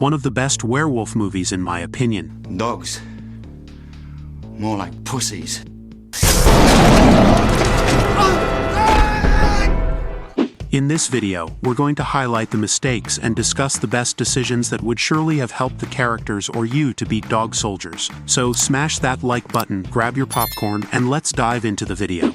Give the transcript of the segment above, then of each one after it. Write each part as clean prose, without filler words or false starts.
One of the best werewolf movies in my opinion. Dogs. More like pussies. In this video, we're going to highlight the mistakes and discuss the best decisions that would surely have helped the characters or you to beat dog soldiers. So smash that like button, grab your popcorn, and let's dive into the video.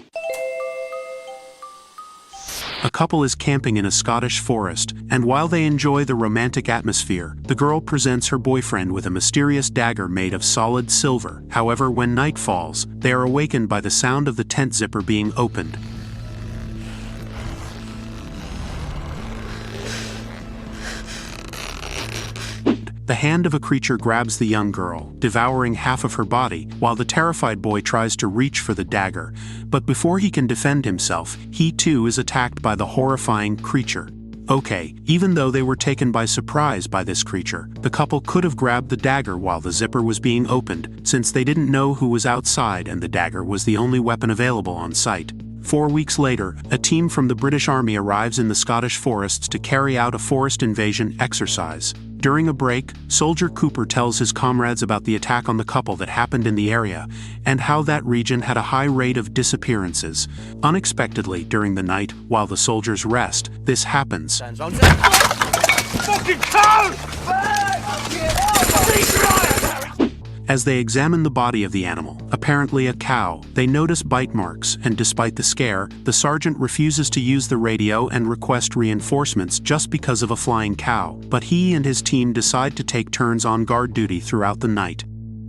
A couple is camping in a Scottish forest, and while they enjoy the romantic atmosphere, the girl presents her boyfriend with a mysterious dagger made of solid silver. However, when night falls, they are awakened by the sound of the tent zipper being opened. The hand of a creature grabs the young girl, devouring half of her body, while the terrified boy tries to reach for the dagger. But before he can defend himself, he too is attacked by the horrifying creature. Okay, even though they were taken by surprise by this creature, the couple could have grabbed the dagger while the zipper was being opened, since they didn't know who was outside and the dagger was the only weapon available on site. 4 weeks later, a team from the British Army arrives in the Scottish forests to carry out a forest invasion exercise. During a break, Soldier Cooper tells his comrades about the attack on the couple that happened in the area, and how that region had a high rate of disappearances. Unexpectedly, during the night, while the soldiers rest, this happens. Fucking cow! As they examine the body of the animal, apparently a cow, they notice bite marks, and despite the scare, the sergeant refuses to use the radio and request reinforcements just because of a flying cow. But he and his team decide to take turns on guard duty throughout the night.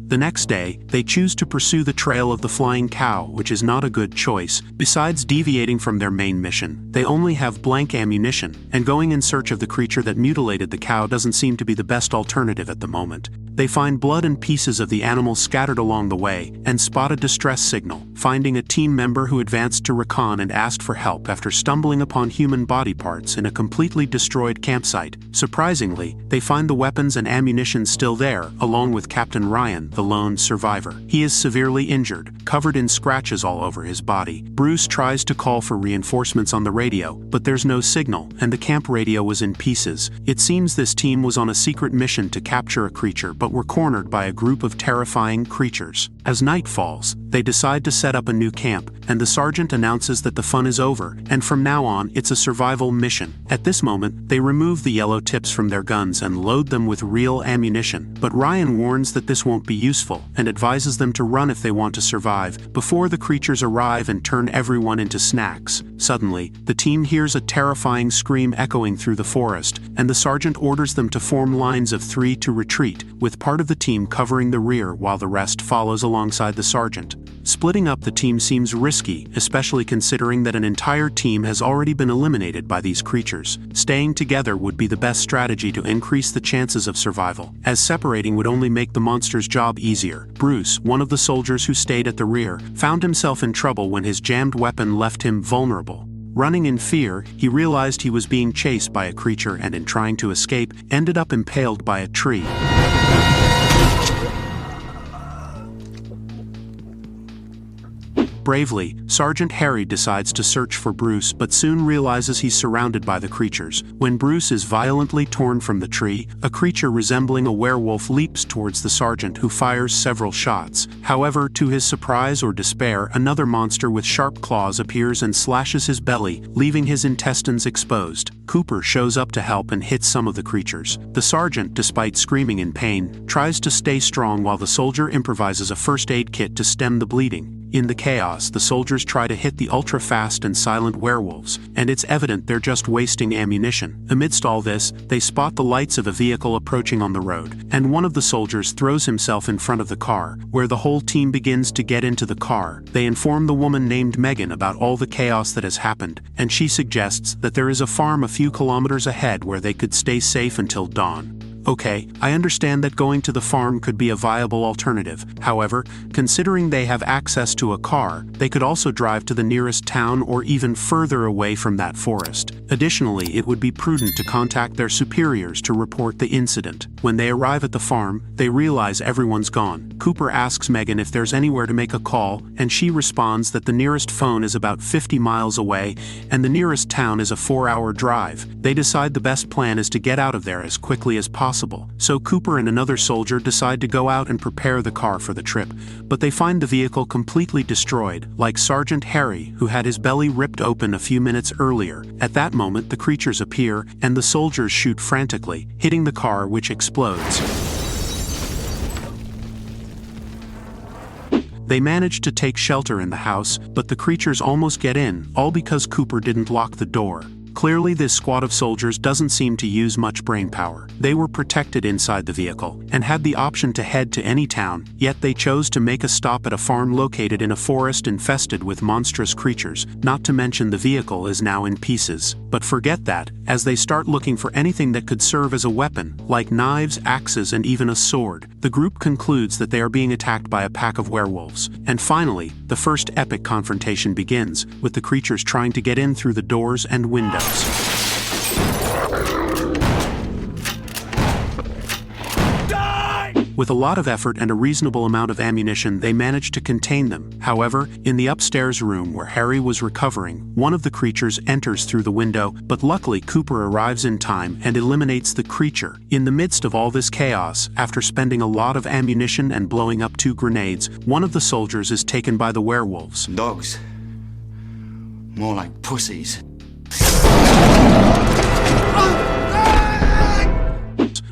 The next day, they choose to pursue the trail of the flying cow, which is not a good choice. Besides deviating from their main mission, they only have blank ammunition, and going in search of the creature that mutilated the cow doesn't seem to be the best alternative at the moment. They find blood and pieces of the animal scattered along the way, and spot a distress signal, finding a team member who advanced to recon and asked for help after stumbling upon human body parts in a completely destroyed campsite. Surprisingly, they find the weapons and ammunition still there, along with Captain Ryan, the lone survivor. He is severely injured, covered in scratches all over his body. Bruce tries to call for reinforcements on the radio, but there's no signal, and the camp radio was in pieces. It seems this team was on a secret mission to capture a creature, but were cornered by a group of terrifying creatures. As night falls, they decide to set up a new camp, and the sergeant announces that the fun is over, and from now on, it's a survival mission. At this moment, they remove the yellow tips from their guns and load them with real ammunition. But Ryan warns that this won't be useful, and advises them to run if they want to survive, before the creatures arrive and turn everyone into snacks. Suddenly, the team hears a terrifying scream echoing through the forest, and the sergeant orders them to form lines of 3 to retreat, with part of the team covering the rear while the rest follows alongside the sergeant. Splitting up the team seems risky, especially considering that an entire team has already been eliminated by these creatures. Staying together would be the best strategy to increase the chances of survival, as separating would only make the monster's job easier. Bruce, one of the soldiers who stayed at the rear, found himself in trouble when his jammed weapon left him vulnerable. Running in fear, he realized he was being chased by a creature and in trying to escape, ended up impaled by a tree. Bravely, Sergeant Harry decides to search for Bruce but soon realizes he's surrounded by the creatures. When Bruce is violently torn from the tree, a creature resembling a werewolf leaps towards the sergeant, who fires several shots. However, to his surprise or despair, another monster with sharp claws appears and slashes his belly, leaving his intestines exposed. Cooper shows up to help and hits some of the creatures. The sergeant, despite screaming in pain, tries to stay strong while the soldier improvises a first aid kit to stem the bleeding. In the chaos, the soldiers try to hit the ultra-fast and silent werewolves, and it's evident they're just wasting ammunition. Amidst all this, they spot the lights of a vehicle approaching on the road, and one of the soldiers throws himself in front of the car, where the whole team begins to get into the car. They inform the woman named Megan about all the chaos that has happened, and she suggests that there is a farm a few kilometers ahead where they could stay safe until dawn. Okay, I understand that going to the farm could be a viable alternative. However, considering they have access to a car, they could also drive to the nearest town or even further away from that forest. Additionally, it would be prudent to contact their superiors to report the incident. When they arrive at the farm, they realize everyone's gone. Cooper asks Megan if there's anywhere to make a call, and she responds that the nearest phone is about 50 miles away, and the nearest town is a 4-hour drive. They decide the best plan is to get out of there as quickly as possible possible, so Cooper and another soldier decide to go out and prepare the car for the trip, but they find the vehicle completely destroyed, like Sergeant Harry, who had his belly ripped open a few minutes earlier. At that moment, the creatures appear, and the soldiers shoot frantically, hitting the car, which explodes. They manage to take shelter in the house, but the creatures almost get in, all because Cooper didn't lock the door. Clearly, this squad of soldiers doesn't seem to use much brainpower. They were protected inside the vehicle, and had the option to head to any town, yet they chose to make a stop at a farm located in a forest infested with monstrous creatures, not to mention the vehicle is now in pieces. But forget that, as they start looking for anything that could serve as a weapon, like knives, axes, and even a sword. The group concludes that they are being attacked by a pack of werewolves. And finally, the first epic confrontation begins, with the creatures trying to get in through the doors and windows. With a lot of effort and a reasonable amount of ammunition, they managed to contain them. However, in the upstairs room where Harry was recovering, one of the creatures enters through the window, but luckily Cooper arrives in time and eliminates the creature. In the midst of all this chaos, after spending a lot of ammunition and blowing up 2 grenades, one of the soldiers is taken by the werewolves. Dogs. More like pussies.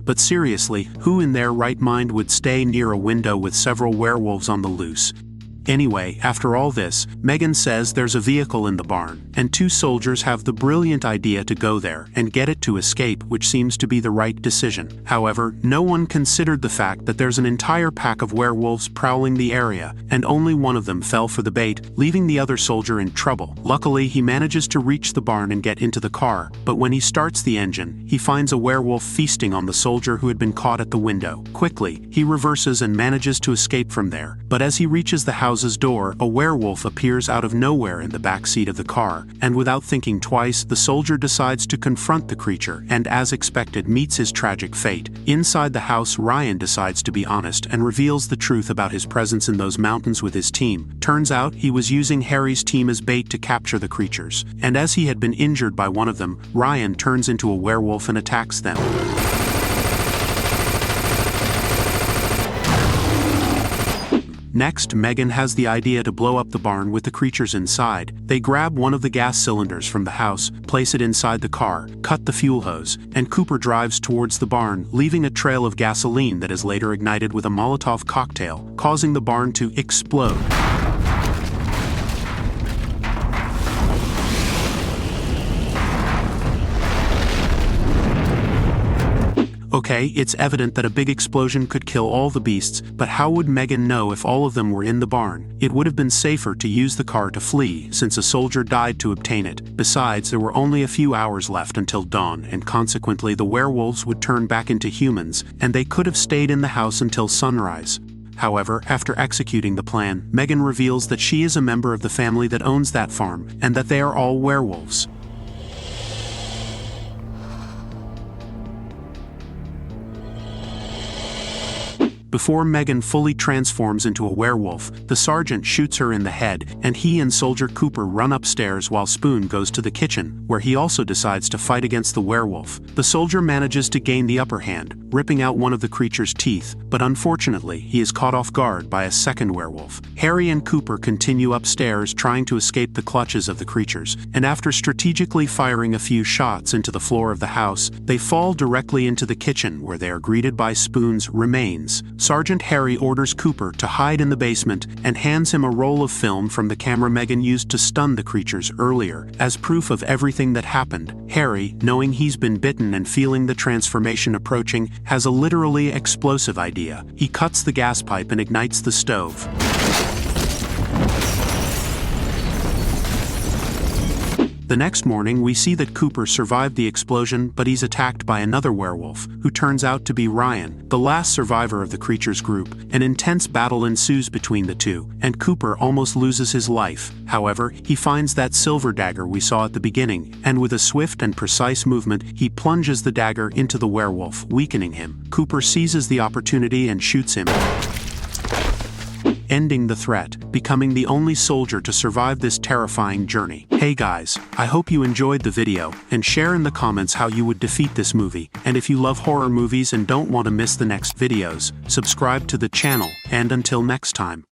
But seriously, who in their right mind would stay near a window with several werewolves on the loose? Anyway, after all this, Megan says there's a vehicle in the barn, and 2 soldiers have the brilliant idea to go there and get it to escape, which seems to be the right decision. However, no one considered the fact that there's an entire pack of werewolves prowling the area, and only one of them fell for the bait, leaving the other soldier in trouble. Luckily, he manages to reach the barn and get into the car, but when he starts the engine, he finds a werewolf feasting on the soldier who had been caught at the window. Quickly, he reverses and manages to escape from there, but as he reaches the house's door, a werewolf appears out of nowhere in the back seat of the car, and without thinking twice, the soldier decides to confront the creature and, as expected, meets his tragic fate. Inside the house, Ryan decides to be honest and reveals the truth about his presence in those mountains with his team. Turns out, he was using Harry's team as bait to capture the creatures, and as he had been injured by one of them, Ryan turns into a werewolf and attacks them. Next, Megan has the idea to blow up the barn with the creatures inside. They grab one of the gas cylinders from the house, place it inside the car, cut the fuel hose, and Cooper drives towards the barn, leaving a trail of gasoline that is later ignited with a Molotov cocktail, causing the barn to explode. Okay, it's evident that a big explosion could kill all the beasts, but how would Megan know if all of them were in the barn? It would have been safer to use the car to flee, since a soldier died to obtain it. Besides, there were only a few hours left until dawn, and consequently the werewolves would turn back into humans, and they could have stayed in the house until sunrise. However, after executing the plan, Megan reveals that she is a member of the family that owns that farm, and that they are all werewolves. Before Megan fully transforms into a werewolf, the sergeant shoots her in the head, and he and Soldier Cooper run upstairs while Spoon goes to the kitchen, where he also decides to fight against the werewolf. The soldier manages to gain the upper hand, ripping out one of the creature's teeth, but unfortunately, he is caught off guard by a second werewolf. Harry and Cooper continue upstairs trying to escape the clutches of the creatures, and after strategically firing a few shots into the floor of the house, they fall directly into the kitchen, where they are greeted by Spoon's remains. Sergeant Harry orders Cooper to hide in the basement and hands him a roll of film from the camera Megan used to stun the creatures earlier. As proof of everything that happened, Harry, knowing he's been bitten and feeling the transformation approaching, has a literally explosive idea. He cuts the gas pipe and ignites the stove. The next morning, we see that Cooper survived the explosion, but he's attacked by another werewolf, who turns out to be Ryan, the last survivor of the creature's group. An intense battle ensues between the two, and Cooper almost loses his life. However, he finds that silver dagger we saw at the beginning, and with a swift and precise movement, he plunges the dagger into the werewolf, weakening him. Cooper seizes the opportunity and shoots him. ending the threat, becoming the only soldier to survive this terrifying journey. Hey guys, I hope you enjoyed the video, and share in the comments how you would defeat this movie. And if you love horror movies and don't want to miss the next videos, subscribe to the channel, and until next time.